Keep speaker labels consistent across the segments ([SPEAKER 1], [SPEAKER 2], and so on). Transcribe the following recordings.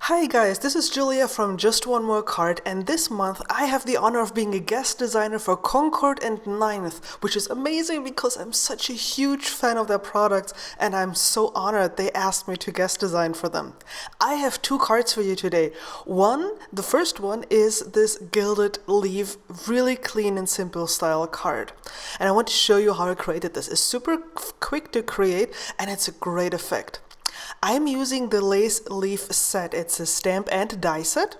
[SPEAKER 1] Hi guys, this is Julia from Just One More Card, and this month I have the honor of being a guest designer for Concord and Ninth, which is amazing because I'm such a huge fan of their products and I'm so honored they asked me to guest design for them. I have two cards for you today. The first one is this Gilded Leaf, really clean and simple style card. And I want to show you how I created this. It's super quick to create and it's a great effect. I'm using the lace leaf set. It's a stamp and die set.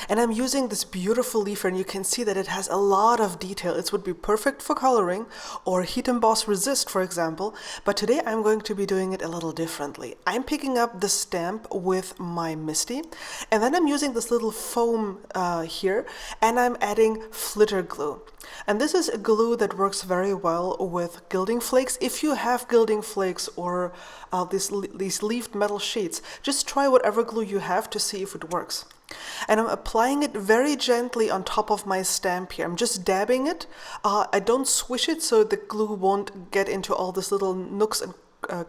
[SPEAKER 1] And I'm using this beautiful leaf, and you can see that it has a lot of detail. It would be perfect for coloring or heat emboss resist, for example. But today I'm going to be doing it a little differently. I'm picking up the stamp with my Misty, and then I'm using this little foam here, and I'm adding flitter glue. And this is a glue that works very well with gilding flakes. If you have gilding flakes or these leafed metal sheets, just try whatever glue you have to see if it works. And I'm applying it very gently on top of my stamp here. I'm just dabbing it. I don't swish it so the glue won't get into all these little nooks and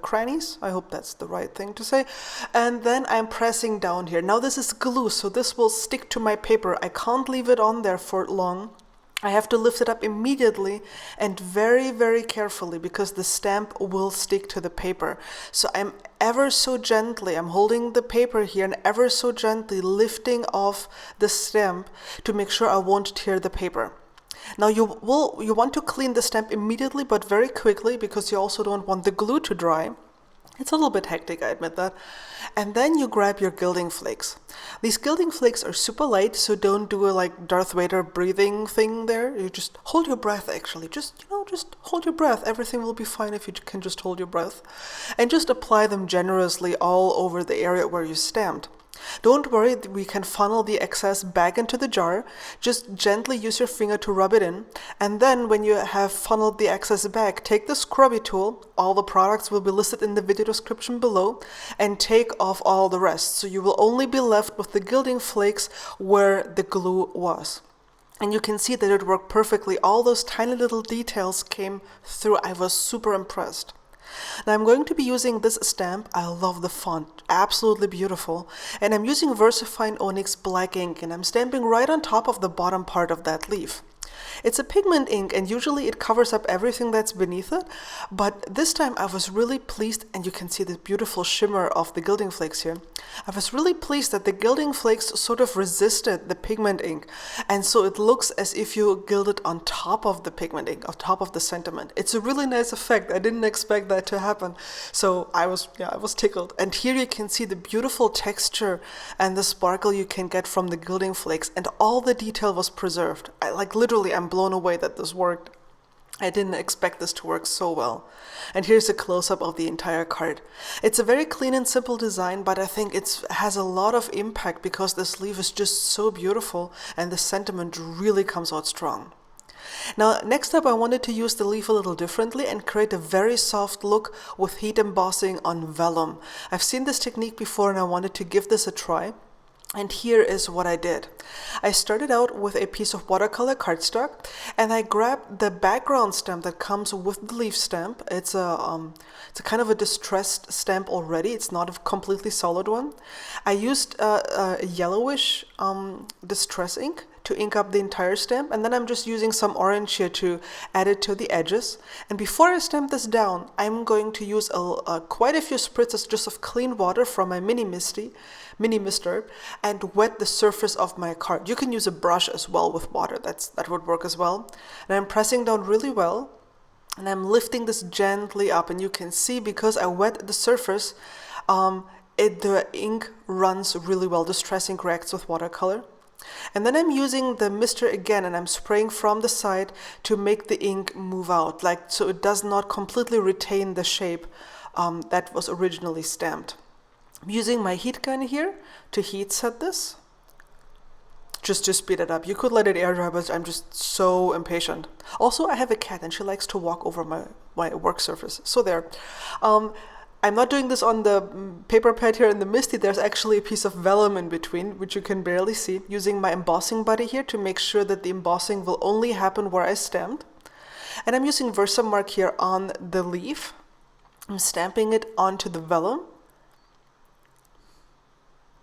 [SPEAKER 1] crannies. I hope that's the right thing to say. And then I'm pressing down here. Now this is glue, so this will stick to my paper. I can't leave it on there for long. I have to lift it up immediately and very, very carefully because the stamp will stick to the paper. So I'm ever so gently, I'm holding the paper here and ever so gently lifting off the stamp to make sure I won't tear the paper. Now you want to clean the stamp immediately but very quickly because you also don't want the glue to dry. It's a little bit hectic, I admit that. And then you grab your gilding flakes. These gilding flakes are super light, so don't do a like Darth Vader breathing thing there. You just hold your breath actually. Just hold your breath. Everything will be fine if you can just hold your breath. And just apply them generously all over the area where you stamped. Don't worry, we can funnel the excess back into the jar. Just gently use your finger to rub it in. And then when you have funneled the excess back, take the scrubby tool. All the products will be listed in the video description below. And take off all the rest. So you will only be left with the gilding flakes where the glue was. And you can see that it worked perfectly. All those tiny little details came through. I was super impressed. Now I'm going to be using this stamp. I love the font, absolutely beautiful. And I'm using VersaFine Onyx black ink, and I'm stamping right on top of the bottom part of that leaf. It's a pigment ink, and usually it covers up everything that's beneath it, but this time I was really pleased, and you can see the beautiful shimmer of the gilding flakes here. I was really pleased that the gilding flakes sort of resisted the pigment ink, and so it looks as if you gilded on top of the pigment ink, on top of the sentiment. It's a really nice effect. I didn't expect that to happen, so I was tickled. And here you can see the beautiful texture and the sparkle you can get from the gilding flakes, and all the detail was preserved. I'm blown away that this worked. I didn't expect this to work so well. And here's a close-up of the entire card. It's a very clean and simple design, but I think it has a lot of impact because the sleeve is just so beautiful and the sentiment really comes out strong. Now, next up, I wanted to use the leaf a little differently and create a very soft look with heat embossing on vellum. I've seen this technique before and I wanted to give this a try. And here is what I did. I started out with a piece of watercolor cardstock, and I grabbed the background stamp that comes with the leaf stamp. It's a kind of a distressed stamp already. It's not a completely solid one. I used a yellowish distress ink to ink up the entire stamp, and then I'm just using some orange here to add it to the edges. And before I stamp this down, I'm going to use quite a few spritzes just of clean water from my mini mister and wet the surface of my card. You can use a brush as well with water. That would work as well. And I'm pressing down really well, and I'm lifting this gently up, and you can see because I wet the surface, the ink runs really well. Distress ink reacts with watercolor. And then I'm using the mister again, and I'm spraying from the side to make the ink move out, so it does not completely retain the shape that was originally stamped. I'm using my heat gun here to heat set this, just to speed it up. You could let it air dry, but I'm just so impatient. Also, I have a cat, and she likes to walk over my work surface. So there. I'm not doing this on the paper pad here in the Misty. There's actually a piece of vellum in between, which you can barely see. Using my embossing buddy here to make sure that the embossing will only happen where I stamped. And I'm using Versamark here on the leaf. I'm stamping it onto the vellum.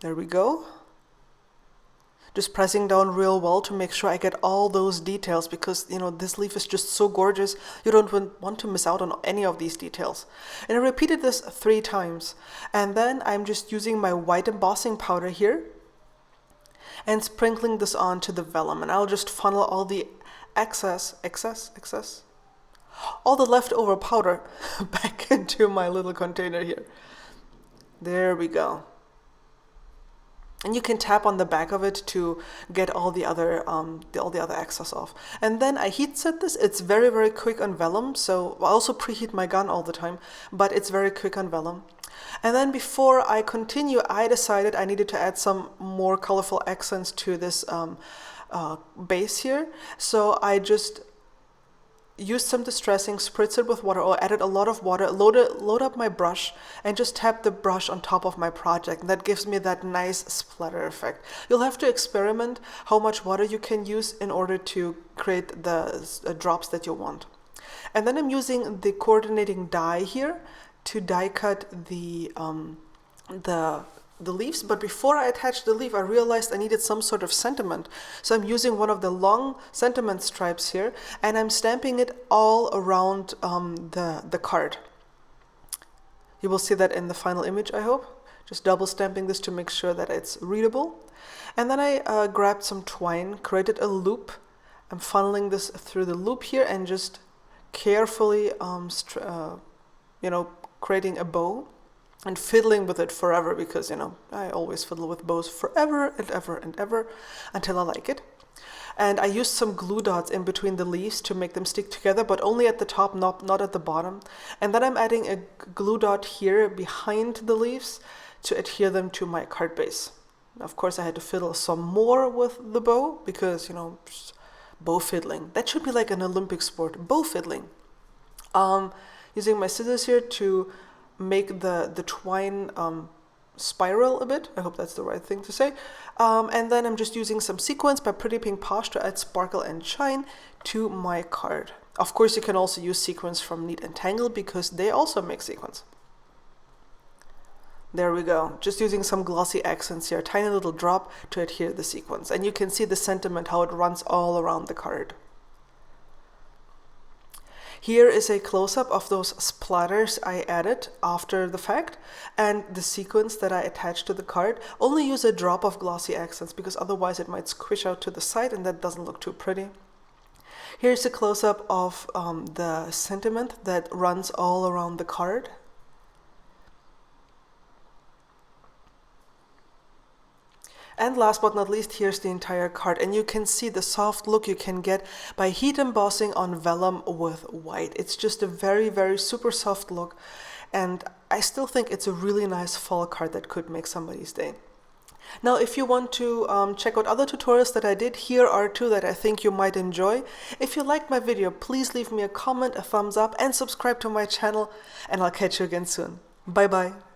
[SPEAKER 1] There we go. Just pressing down real well to make sure I get all those details, because this leaf is just so gorgeous. You don't want to miss out on any of these details. And I repeated this 3 times. And then I'm just using my white embossing powder here and sprinkling this onto the vellum. And I'll just funnel all the all the leftover powder back into my little container here. There we go. And you can tap on the back of it to get all the other excess off. And then I heat set this. It's very, very quick on vellum. So I also preheat my gun all the time, but it's very quick on vellum. And then before I continue, I decided I needed to add some more colorful accents to this base here. So I just used some distressing, spritz it with water, or added a lot of water, load up my brush, and just tap the brush on top of my project. And that gives me that nice splatter effect. You'll have to experiment how much water you can use in order to create the drops that you want. And then I'm using the coordinating die here to die cut the leaves. But before I attached the leaf, I realized I needed some sort of sentiment. So I'm using one of the long sentiment stripes here, and I'm stamping it all around the card. You will see that in the final image, I hope. Just double stamping this to make sure that it's readable. And then I grabbed some twine, created a loop. I'm funneling this through the loop here and just carefully, creating a bow. And fiddling with it forever, because I always fiddle with bows forever and ever and ever until I like it. And I used some glue dots in between the leaves to make them stick together, but only at the top, not at the bottom. And then I'm adding a glue dot here behind the leaves to adhere them to my card base. Of course, I had to fiddle some more with the bow because, bow fiddling. That should be like an Olympic sport, bow fiddling. Using my scissors here to make the twine spiral a bit. I hope that's the right thing to say. And then I'm just using some sequins by Pretty Pink Posh to add sparkle and shine to my card. Of course, you can also use sequins from Neat and Tangle because they also make sequins. There we go. Just using some glossy accents here, a tiny little drop to adhere the sequins. And you can see the sentiment, how it runs all around the card. Here is a close-up of those splatters I added after the fact, and the sequins that I attached to the card. Only use a drop of glossy accents because otherwise it might squish out to the side and that doesn't look too pretty. Here's a close-up of the sentiment that runs all around the card. And last but not least, here's the entire card. And you can see the soft look you can get by heat embossing on vellum with white. It's just a very, very super soft look. And I still think it's a really nice fall card that could make somebody's day. Now, if you want to check out other tutorials that I did, here are 2 that I think you might enjoy. If you liked my video, please leave me a comment, a thumbs up, and subscribe to my channel. And I'll catch you again soon. Bye-bye.